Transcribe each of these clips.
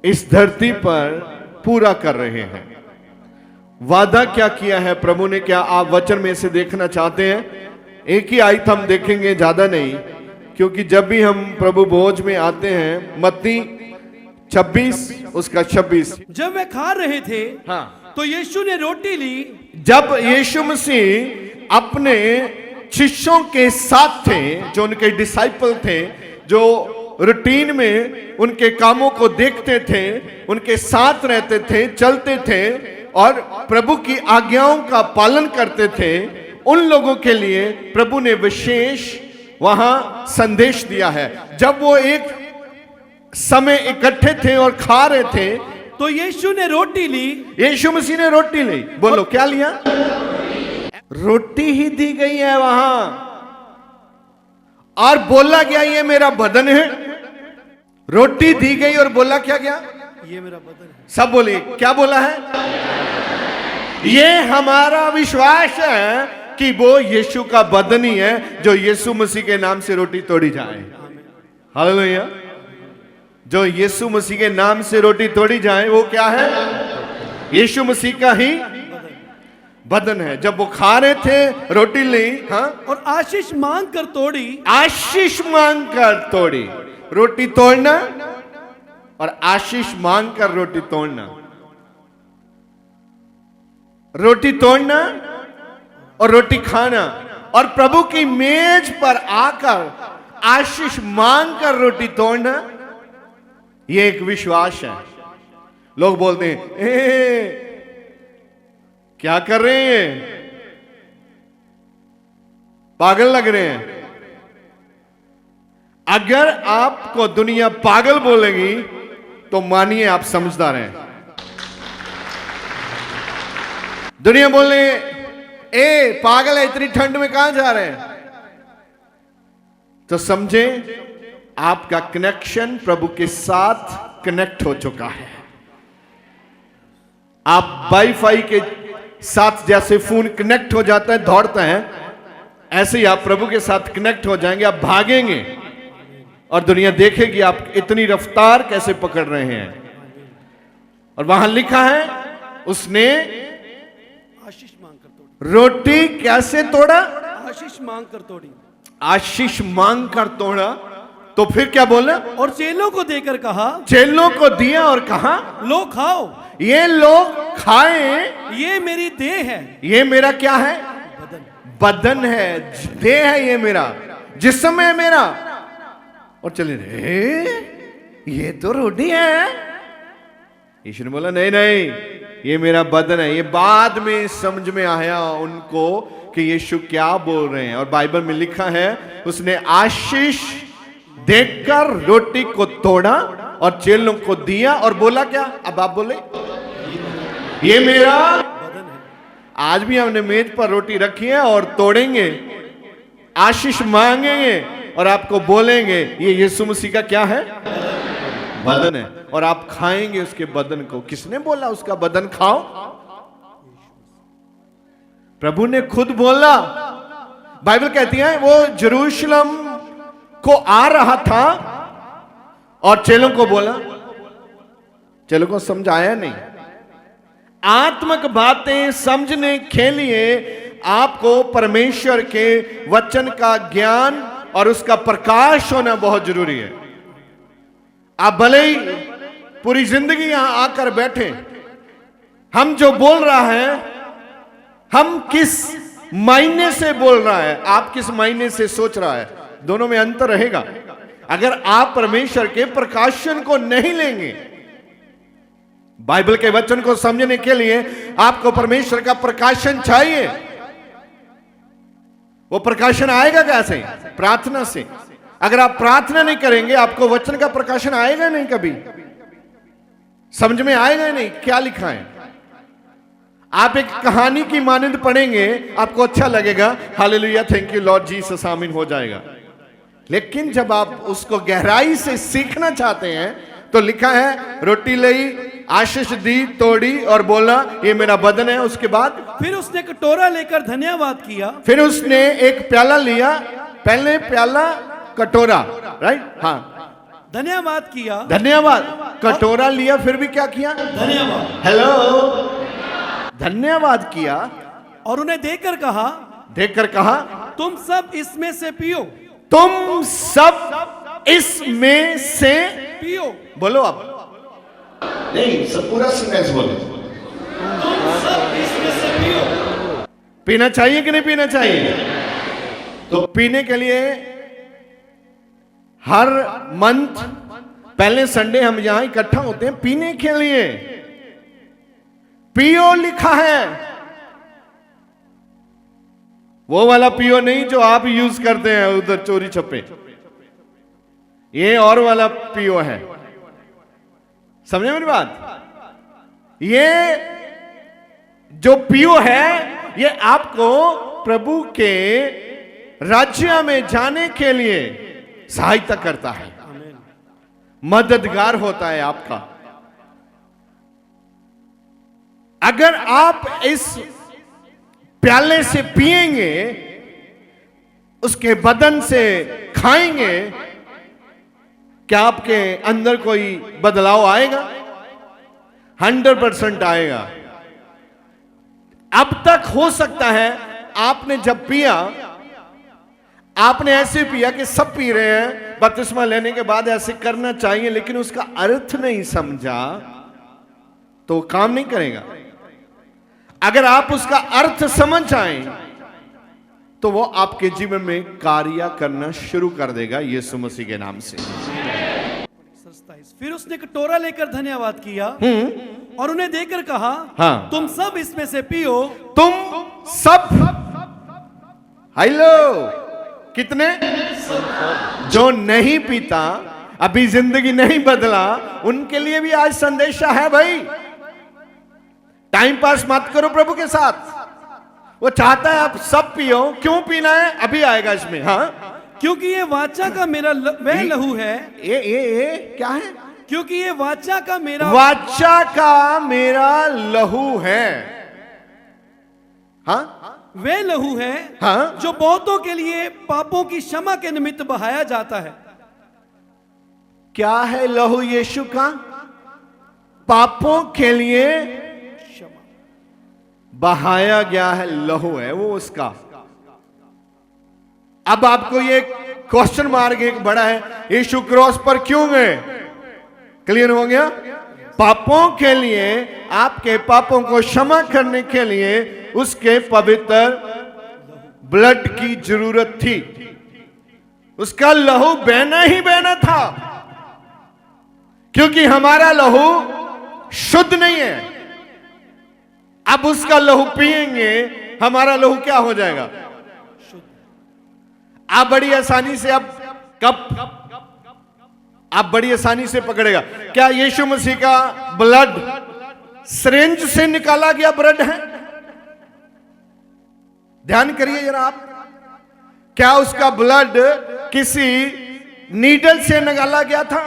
इस धरती पर पूरा कर रहे हैं। वादा क्या किया है प्रभु ने, क्या आप वचन में से देखना चाहते हैं? एक ही आयत हम देखेंगे, ज्यादा नहीं, क्योंकि जब भी हम प्रभु भोज में आते हैं, मत्ती 26 उसका 26। जब वे खा रहे थे हाँ, तो यीशु ने रोटी ली। जब यीशु मसीह अपने शिष्यों के साथ थे, जो उनके डिसाइपल थे, जो रूटीन में उनके कामों को देखते थे, उनके साथ रहते थे, चलते थे और प्रभु की आज्ञाओं का पालन करते थे, उन लोगों के लिए प्रभु ने विशेष वहां संदेश दिया है। जब वो एक समय इकट्ठे थे और खा रहे थे तो यीशु ने रोटी ली। यीशु मसीह ने रोटी ली। बोलो क्या लिया? रोटी ही दी गई है वहां और बोला गया ये मेरा बदन है। रोटी दी गई और बोला क्या गया? ये मेरा बदन है। सब बोलिए क्या बोला है? ये हमारा विश्वास है कि वो यीशु का बदन ही है, जो यीशु मसीह के नाम से रोटी तोड़ी जाए। हालेलुया। जो यीशु मसीह के नाम से रोटी तोड़ी जाए वो क्या है? यीशु मसीह का ही बदन है। जब वो खा रहे थे, रोटी ली, हाँ, और आशीष मांग कर तोड़ी। आशीष मांग कर तोड़ी। रोटी तोड़ना और आशीष मांग कर रोटी तोड़ना, रोटी तोड़ना और रोटी खाना, और प्रभु की मेज पर आकर आशीष मांग कर रोटी तोड़ना, यह एक विश्वास है। लोग बोलते हैं क्या कर रहे हैं, पागल लग रहे हैं। अगर आपको दुनिया पागल बोलेगी तो मानिए आप समझदार हैं। दुनिया बोले ए पागल है, इतनी ठंड में कहां जा रहे हैं, तो समझे आपका कनेक्शन प्रभु के साथ कनेक्ट हो चुका है। आप वाईफाई के साथ जैसे फोन कनेक्ट हो जाता है, दौड़ता है, ऐसे ही आप प्रभु के साथ कनेक्ट हो जाएंगे। आप भागेंगे और दुनिया देखेगी आप इतनी रफ्तार कैसे पकड़ रहे हैं। और वहां लिखा है उसने आशीष मांग कर तोड़ी। रोटी कैसे तोड़ा? आशीष मांग कर तोड़ी। आशीष मांग कर तोड़ा। तो फिर क्या बोला? और चेलों को देकर कहा। चेलों को दिया और कहा लो खाओ, ये लोग खाएं, ये मेरी देह है। ये मेरा क्या है? बदन। बदन है, देह है, ये मेरा जिस्म है मेरा। और चले रे ये तो रोटी है। यीशु ने बोला नहीं नहीं, ये मेरा बदन है। ये बाद में समझ में आया उनको कि यीशु क्या बोल रहे हैं। और बाइबल में लिखा है उसने आशीष देखकर रोटी को तोड़ा और चेलों को दिया और बोला क्या? अब आप बोले ये मेरा बदन है। आज भी हमने मेज पर रोटी रखी है और तोड़ेंगे, आशीष मांगेंगे और आपको बोलेंगे ये यीशु मसीह का क्या है? बदन है। और आप खाएंगे उसके बदन को। किसने बोला उसका बदन खाओ? प्रभु ने खुद बोला। बाइबल कहती है वो यरूशलेम को आ रहा था और चेलों को बोला, चेलों को समझाया नहीं। आत्मिक बातें समझने के लिए आपको परमेश्वर के वचन का ज्ञान और उसका प्रकाश होना बहुत जरूरी है। आप भले ही पूरी जिंदगी यहां आकर बैठे, हम जो बोल रहा है, हम किस मायने से बोल रहा है, आप किस मायने से सोच रहा है, दोनों में अंतर रहेगा। अगर आप परमेश्वर के प्रकाशन को नहीं लेंगे, बाइबल के वचन को समझने के लिए आपको परमेश्वर का प्रकाशन चाहिए। वो प्रकाशन आएगा कैसे? प्रार्थना से। अगर आप प्रार्थना नहीं करेंगे आपको वचन का प्रकाशन आएगा नहीं, कभी समझ में आएगा नहीं क्या लिखा है। आप एक कहानी की मानंद पढ़ेंगे, आपको अच्छा लगेगा, hallelujah thank you Lord Jesus आमीन हो जाएगा। लेकिन जब आप उसको गहराई से सीखना चाहते हैं तो लिखा है रोटी ली, आशीष दी, तोड़ी और बोला ये मेरा बदन है। उसके बाद फिर उसने कटोरा लेकर धन्यवाद किया। फिर उसने एक प्याला लिया, पहले प्याला कटोरा, राइट, हाँ, धन्यवाद किया, धन्यवाद। कटोरा लिया फिर भी क्या किया? धन्यवाद, हेलो, धन्यवाद किया और उन्हें देकर कहा, देखकर कहा, तुम सब इसमें से पियो, तुम सब इसमें से पियो, बोलो अब, नहीं सब पूरा सेंटेंस बोलो। तुम सब इसमें से पियो। पीना चाहिए कि नहीं पीना चाहिए? तो पीने के लिए हर मंथ पहले संडे हम यहां इकट्ठा होते हैं पीने के लिए। पियो लिखा है, वो वाला पियो नहीं जो आप यूज करते हैं उधर चोरी छप्पे, ये और वाला पियो है। समझे मेरी बात? ये जो पियो है ये आपको प्रभु के राज्य में जाने के लिए सहायता करता है, मददगार होता है आपका। अगर आप इस प्याले से पिएंगे, उसके बदन से खाएंगे, क्या आपके अंदर कोई बदलाव आएगा? 100% आएगा। अब तक हो सकता है आपने जब पिया, आपने ऐसे पिया कि सब पी रहे हैं, बपतिस्मा लेने के बाद ऐसे करना चाहिए, लेकिन उसका अर्थ नहीं समझा तो काम नहीं करेगा। अगर आप उसका अर्थ समझ जाएं तो वो आपके जीवन में कार्य करना शुरू कर देगा यीशु मसीह के नाम से। 27। फिर उसने कटोरा लेकर धन्यवाद किया और उन्हें देकर कहा, हाँ। तुम सब इसमें से पियो, तुम सब, हेलो, कितने? जो नहीं पीता, अभी जिंदगी नहीं बदला, उनके लिए भी आज संदेशा है भाई। टाइम पास मत करो प्रभु के साथ। वो चाहता है आप सब पियो। क्यों पीना है? अभी आएगा इसमें। हाँ, क्योंकि ये वाचा का मेरा वह लहू है। ये क्या है? क्योंकि ये वाचा का मेरा लहू है। हाँ, वे लहू है, हाँ, जो बहुतों के लिए पापों की क्षमा के निमित्त बहाया जाता है। क्या है लहू यीशु का? पापों के लिए क्षमा बहाया गया है लहू है वो उसका। अब आपको ये क्वेश्चन मार्क एक बड़ा है, यीशु क्रॉस पर क्यों गए? क्लियर हो गया? पापों के लिए, आपके पापों को क्षमा करने के लिए उसके पवित्र ब्लड की जरूरत थी। उसका लहू बहना ही बहना था, क्योंकि हमारा लहू शुद्ध नहीं है। अब उसका लहू पिएंगे, हमारा लहू क्या हो जाएगा? आप बड़ी आसानी से, अब कब आप बड़ी आसानी से पकड़ेगा। क्या यीशु मसीह का ब्लड सिरिंज से निकाला गया ब्लड है? ध्यान करिए जरा आप। क्या उसका ब्लड किसी नीडल से निकाला गया था?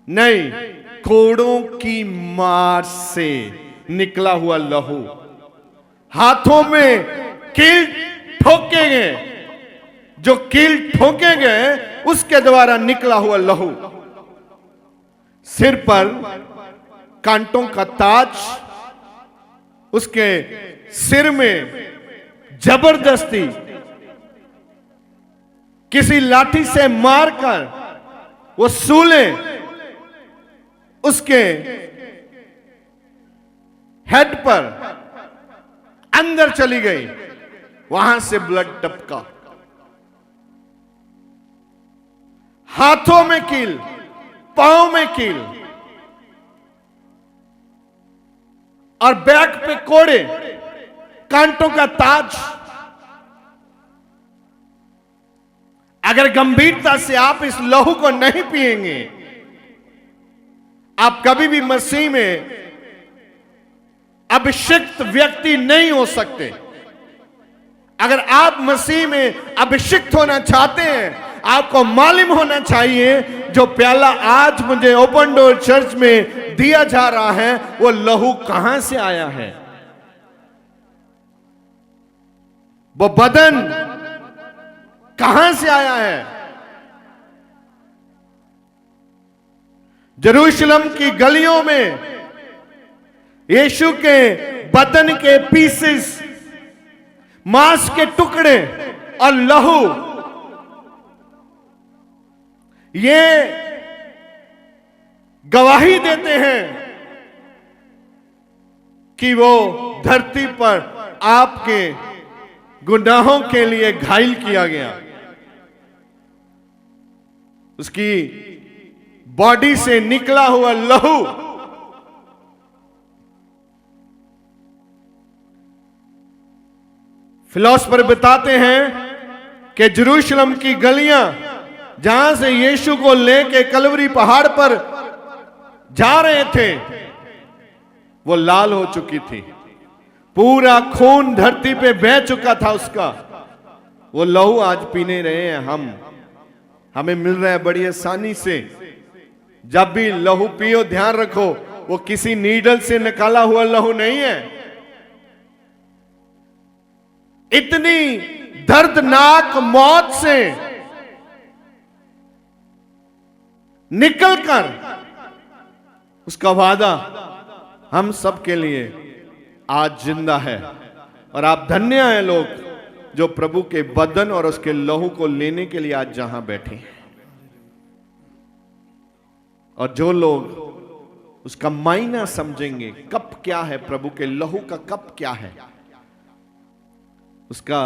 नहीं, कोड़ों की मार से निकला हुआ लहू। हाथों में कील ठोके गए, जो कील ठोके गए उसके द्वारा निकला हुआ लहू। सिर पर कांटों का ताज, उसके सिर में जबरदस्ती किसी लाठी से मारकर वो सूले उसके हेड पर अंदर चली गई, वहां से ब्लड टपका। हाथों में कील, पांव में कील और बैक पे कोड़े, कांटों का ताज। अगर गंभीरता से आप इस लहू को नहीं पिएंगे, आप कभी भी मसीह में अभिषिक्त व्यक्ति नहीं हो सकते। अगर आप मसीह में अभिषिक्त होना चाहते हैं, आपको मालूम होना चाहिए जो प्याला आज मुझे ओपन डोर चर्च में दिया जा रहा है, वो लहू कहां से आया है। वो बदन कहां से आया है। यरूशलेम की गलियों में यीशु के बदन के पीसेस, मांस के टुकड़े और लहू, ये गवाही देते हैं कि वो धरती पर आपके गुनाहों के लिए घायल किया गया। उसकी बॉडी से निकला हुआ लहू फिलोसफर बताते हैं कि यरूशलेम की गलियां जहां से यीशु को लेके कलवरी पहाड़ पर जा रहे थे वो लाल हो चुकी थी। पूरा खून धरती पे बह चुका था उसका। वो लहू आज पीने रहे हैं हमें मिल रहा है बड़ी आसानी से। जब भी लहू पियो ध्यान रखो वो किसी नीडल से निकाला हुआ लहू नहीं है। इतनी दर्दनाक मौत से निकलकर उसका वादा हम सब के लिए आज जिंदा है। और आप धन्य हैं लोग जो प्रभु के बदन और उसके लहू को लेने के लिए आज जहां बैठे हैं। और जो लोग उसका मायना समझेंगे, कप क्या है, प्रभु के लहू का कप क्या है, उसका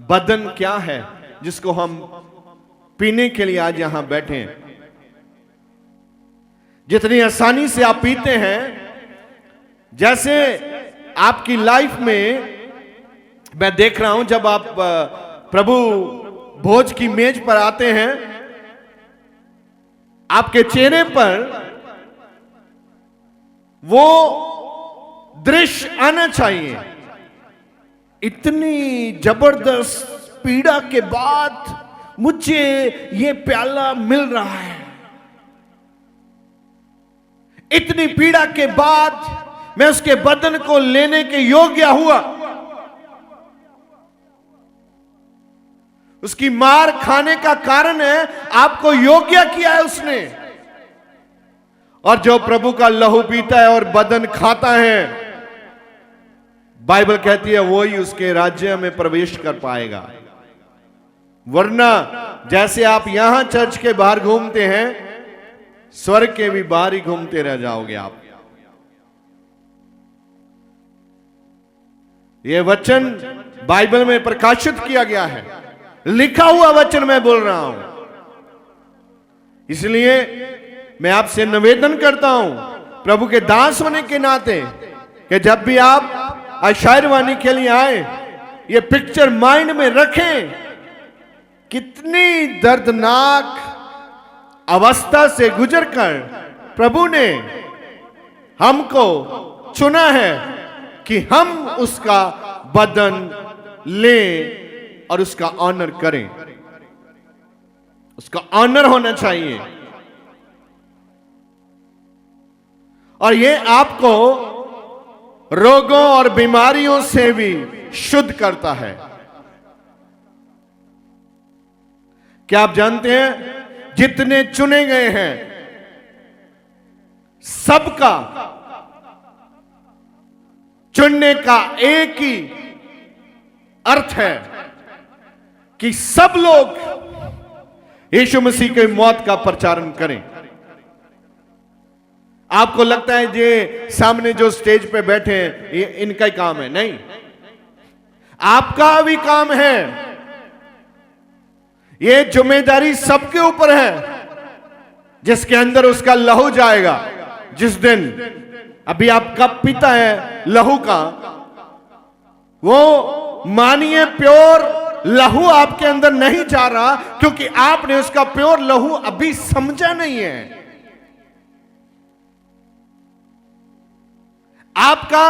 बदन क्या है जिसको हम पीने के लिए आज यहां बैठे हैं। जितनी आसानी से आप पीते हैं, जैसे आपकी लाइफ में मैं देख रहा हूं जब आप प्रभु भोज की मेज पर आते हैं, आपके चेहरे पर वो दृश्य आना चाहिए। इतनी जबरदस्त पीड़ा के बाद मुझे ये प्याला मिल रहा है। इतनी पीड़ा के बाद मैं उसके बदन को लेने के योग्य हुआ। उसकी मार खाने का कारण है आपको योग्य किया है उसने। और जो प्रभु का लहू पीता है और बदन खाता है, बाइबल कहती है वो ही उसके राज्य में प्रवेश कर पाएगा। वरना जैसे आप यहां चर्च के बाहर घूमते हैं, स्वर्ग के भी बाहर ही घूमते रह जाओगे आप। यह वचन बाइबल में प्रकाशित किया गया है, लिखा हुआ वचन मैं बोल रहा हूं। इसलिए मैं आपसे निवेदन करता हूं प्रभु के दास होने के नाते कि जब भी आप आशायरवाणी के लिए आए, ये पिक्चर माइंड में रखें कितनी दर्दनाक अवस्था से गुजरकर प्रभु ने हमको चुना है कि हम उसका बदन लें और उसका ऑनर करें। उसका ऑनर होना चाहिए। और ये आपको रोगों और बीमारियों से भी शुद्ध करता है। क्या आप जानते हैं जितने चुने गए हैं सबका चुनने का एक ही अर्थ है कि सब लोग यीशु मसीह की मौत का प्रचारण करें। आपको लगता है ये सामने जो स्टेज पे बैठे हैं ये इनका ही काम है? नहीं, आपका भी काम है। ये जिम्मेदारी सबके ऊपर है। जिसके अंदर उसका लहू जाएगा, जिस दिन अभी आप कप पीता है लहू का, वो मानिए प्योर लहू आपके अंदर नहीं जा रहा, क्योंकि आपने उसका प्योर लहू अभी समझा नहीं है। आपका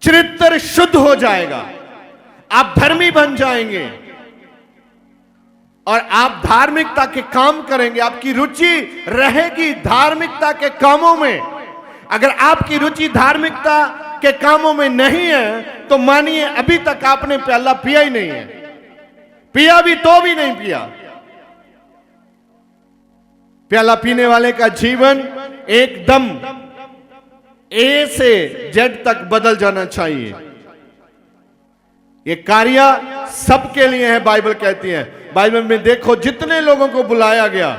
चरित्र शुद्ध हो जाएगा, आप धर्मी बन जाएंगे और आप धार्मिकता के काम करेंगे। आपकी रुचि रहेगी धार्मिकता के कामों में। अगर आपकी रुचि धार्मिकता के कामों में नहीं है तो मानिए अभी तक आपने प्याला पिया ही नहीं है। पिया भी तो भी नहीं पिया। प्याला पीने वाले का जीवन एकदम ए से जेड तक बदल जाना चाहिए। ये कार्य सबके लिए है, बाइबल कहती है। बाइबल में देखो जितने लोगों को बुलाया गया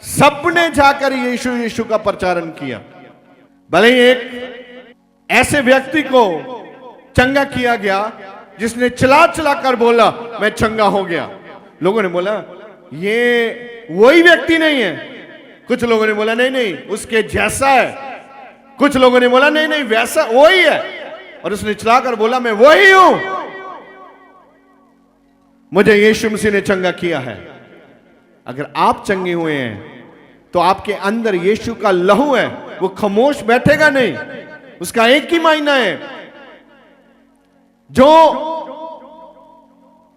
सबने जाकर यीशु यीशु का प्रचारण किया। भले ही एक ऐसे व्यक्ति को चंगा किया गया जिसने चिल्ला चिल्ला कर बोला मैं चंगा हो गया। लोगों ने बोला ये वही व्यक्ति नहीं है। कुछ लोगों ने बोला नहीं नहीं उसके जैसा है। कुछ लोगों ने बोला नहीं नहीं वैसा वही है। और उसने चिल्लाकर बोला मैं वही हूं, मुझे यीशु मसीह ने चंगा किया है। अगर आप चंगे हुए हैं तो आपके अंदर यीशु का लहू है, वो खामोश बैठेगा नहीं। उसका एक ही मायना है, जो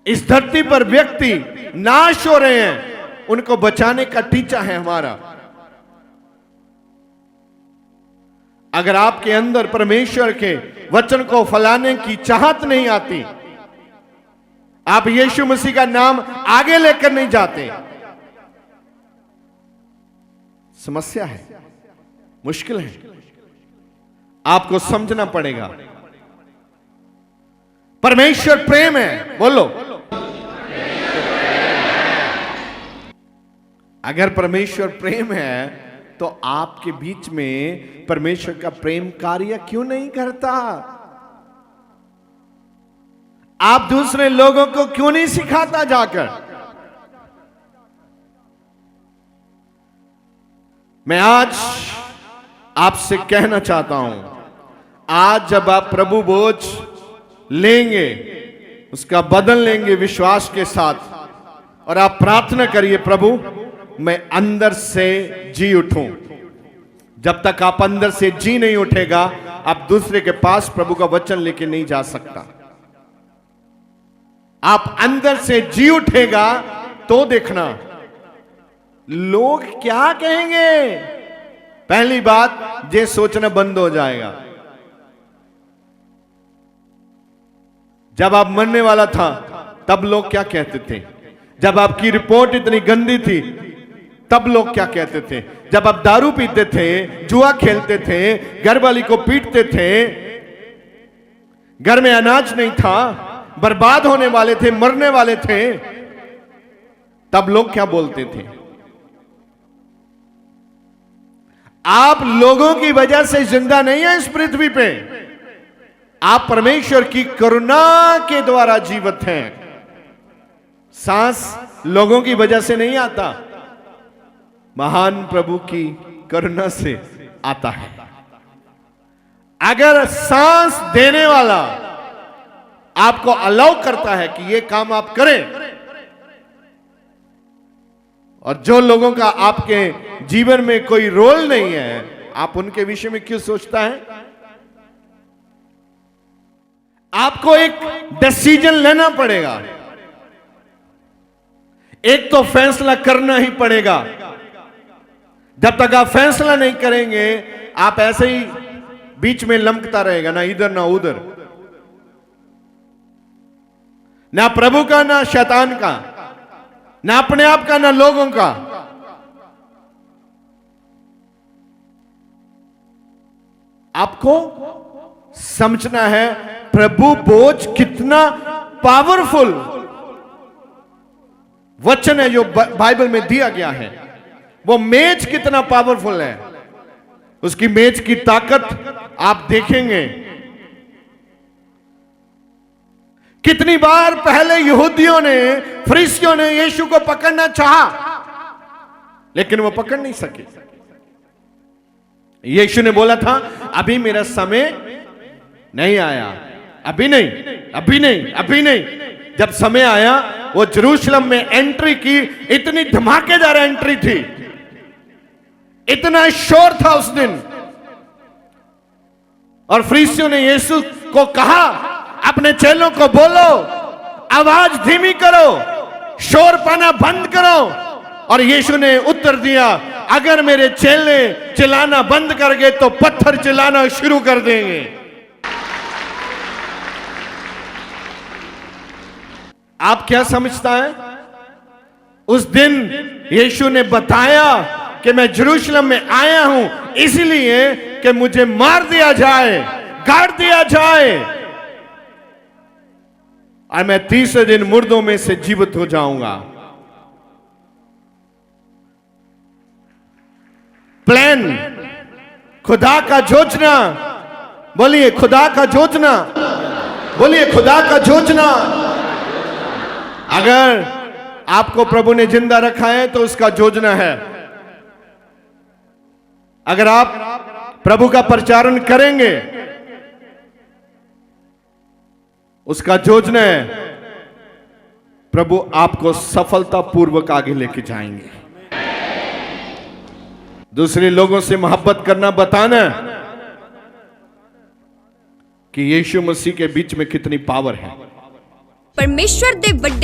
इस धरती पर व्यक्ति नाश हो रहे हैं उनको बचाने का टीचा है हमारा। अगर आपके अंदर परमेश्वर के वचन को फैलाने की चाहत नहीं आती, आप यीशु मसीह का नाम आगे लेकर नहीं जाते, समस्या है, मुश्किल है। आपको समझना पड़ेगा परमेश्वर प्रेम है। बोलो अगर परमेश्वर प्रेम है तो आपके बीच में परमेश्वर का प्रेम कार्य क्यों नहीं करता? आप दूसरे लोगों को क्यों नहीं सिखाता जाकर? मैं आज आपसे कहना चाहता हूं, आज जब आप प्रभु बोझ लेंगे उसका बदल लेंगे विश्वास के साथ, और आप प्रार्थना करिए प्रभु मैं अंदर से जी उठूं। जब तक आप अंदर से जी नहीं उठेगा आप दूसरे के पास प्रभु का वचन लेके नहीं जा सकता। आप अंदर से जी उठेगा तो देखना लोग क्या कहेंगे। पहली बात ये सोचना बंद हो जाएगा। जब आप मरने वाला था तब लोग क्या कहते थे? जब आपकी रिपोर्ट इतनी गंदी थी तब लोग क्या कहते थे? जब आप दारू पीते थे, जुआ खेलते थे, घर वाली को पीटते थे, घर में अनाज नहीं था, बर्बाद होने वाले थे, मरने वाले थे, तब लोग क्या बोलते थे? आप लोगों की वजह से जिंदा नहीं है इस पृथ्वी पे, आप परमेश्वर की करुणा के द्वारा जीवित हैं। सांस लोगों की वजह से नहीं आता, महान प्रभु की करुणा से आता है। अगर सांस देने वाला आपको अलाउ करता है कि ये काम आप करें, और जो लोगों का आपके जीवन में कोई रोल नहीं है आप उनके विषय में क्यों सोचता है? आपको एक डिसीजन लेना पड़ेगा, एक तो फैसला करना ही पड़ेगा। जब तक आप फैसला नहीं करेंगे आप ऐसे ही बीच में लमकता रहेगा, ना इधर ना उधर, ना प्रभु का ना शैतान का, ना अपने आप का ना लोगों का। आपको समझना है प्रभु बोझ कितना पावरफुल वचन है जो बाइबल में दिया गया है। वो मेज कितना पावरफुल है, उसकी मेज की ताकत आप देखेंगे। कितनी बार पहले यहूदियों ने, फरीसियों ने यीशु को पकड़ना चाहा लेकिन वो पकड़ नहीं सके। यीशु ने बोला था अभी मेरा समय नहीं आया, अभी नहीं, अभी नहीं, अभी नहीं। जब समय आया वो यरूशलेम में एंट्री की, इतनी धमाकेदार एंट्री थी, इतना शोर था उस दिन, और फरीसियों ने यीशु को कहा अपने चेलों को बोलो आवाज धीमी करो, शोर पाना बंद करो। और यीशु ने उत्तर दिया अगर मेरे चेले चिल्लाना बंद कर गए तो पत्थर चिल्लाना शुरू कर देंगे। आप क्या समझता है? उस दिन यीशु ने बताया कि मैं यरूशलेम में आया हूं इसलिए कि मुझे मार दिया जाए, गाड़ दिया जाए और मैं तीसरे दिन मुर्दों में से जीवित हो जाऊंगा। प्लान, खुदा का योजना, बोलिए खुदा का योजना, बोलिए खुदा का योजना। अगर आपको प्रभु ने जिंदा रखा है तो उसका योजना है। अगर आप प्रभु का प्रचारण करेंगे उसका योजना है, प्रभु आपको सफलतापूर्वक आगे लेके जाएंगे। दूसरे लोगों से मोहब्बत करना, बताना कि यीशु मसीह के बीच में कितनी पावर है। परमेश्वर दे बड़े